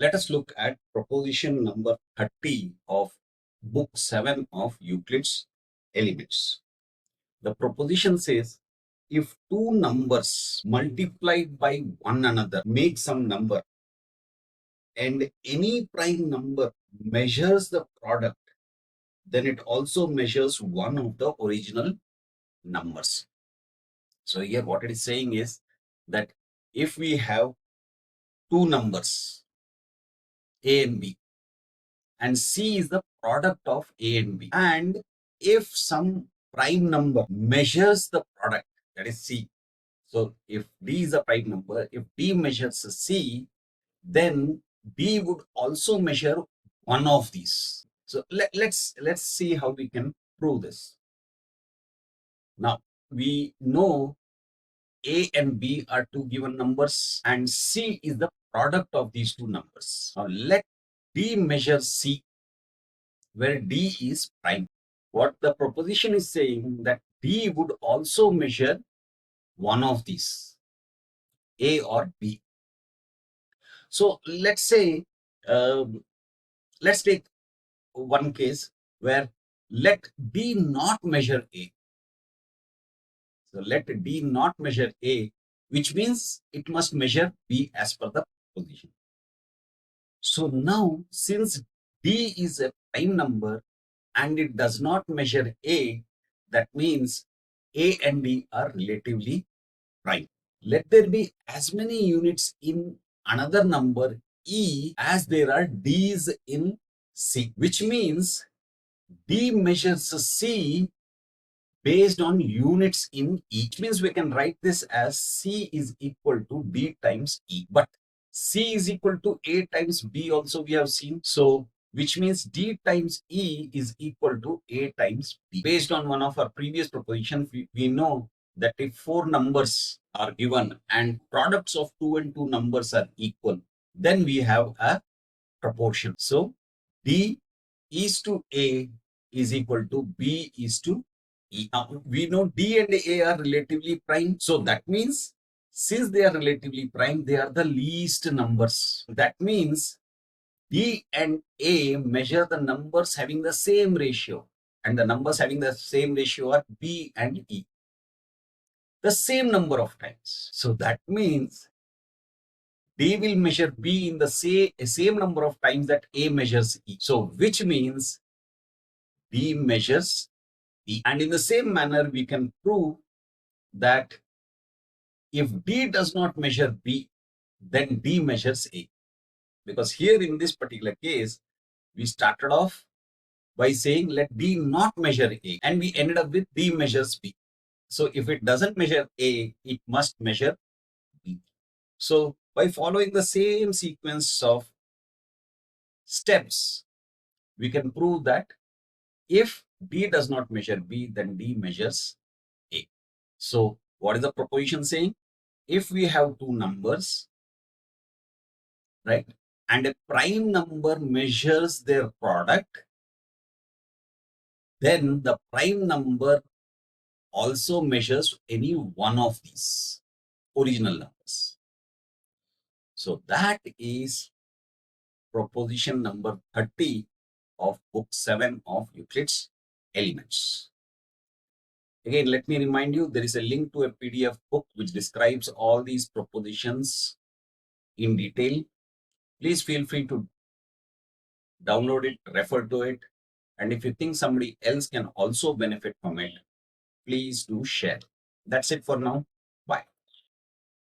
Let us look at proposition number 30 of book 7 of Euclid's Elements. The proposition says, if two numbers multiplied by one another make some number and any prime number measures the product, then it also measures one of the original numbers. So here what it is saying is that if we have two numbers, A and B, and C is the product of A and B, and if some prime number measures the product, that is C. So if D is a prime number, if D measures C, then B would also measure one of these. So let's see how we can prove this. Now we know A and B are two given numbers and C is the product of these two numbers. Now let D measure C, where D is prime. What the proposition is saying that D would also measure one of these, A or B. So let's say, let's take one case where let D not measure A. So let D not measure A, which means it must measure B as per the proposition. So now, since D is a prime number and it does not measure A, that means A and D are relatively prime. Let there be as many units in another number E as there are D's in C, which means D measures C based on units in E. Which means we can write this as C is equal to D times E. But C is equal to A times B also we have seen. So which means D times E is equal to A times B. Based on one of our previous propositions, we know that if four numbers are given and products of two and two numbers are equal, then we have a proportion. So D is to A is equal to B is to E. Now we know D and A are relatively prime. So that means since they are relatively prime, they are the least numbers. That means D and A measure the numbers having the same ratio, and the numbers having the same ratio are B and E, the same number of times. So that means D will measure B in the same number of times that A measures E. So which means D measures E. And in the same manner, we can prove that if D does not measure B, then D measures A. Because here in this particular case, we started off by saying let D not measure A, and we ended up with D measures B. So if it doesn't measure A, it must measure B. So by following the same sequence of steps, we can prove that if D does not measure B, then D measures A. So what is the proposition saying? If we have two numbers, right, and a prime number measures their product, then the prime number also measures any one of these original numbers. So that is proposition number 30 of book 7 of Euclid's Elements. Again, let me remind you, there is a link to a PDF book which describes all these propositions in detail. Please feel free to download it, refer to it, and if you think somebody else can also benefit from it, please do share. That's it for now.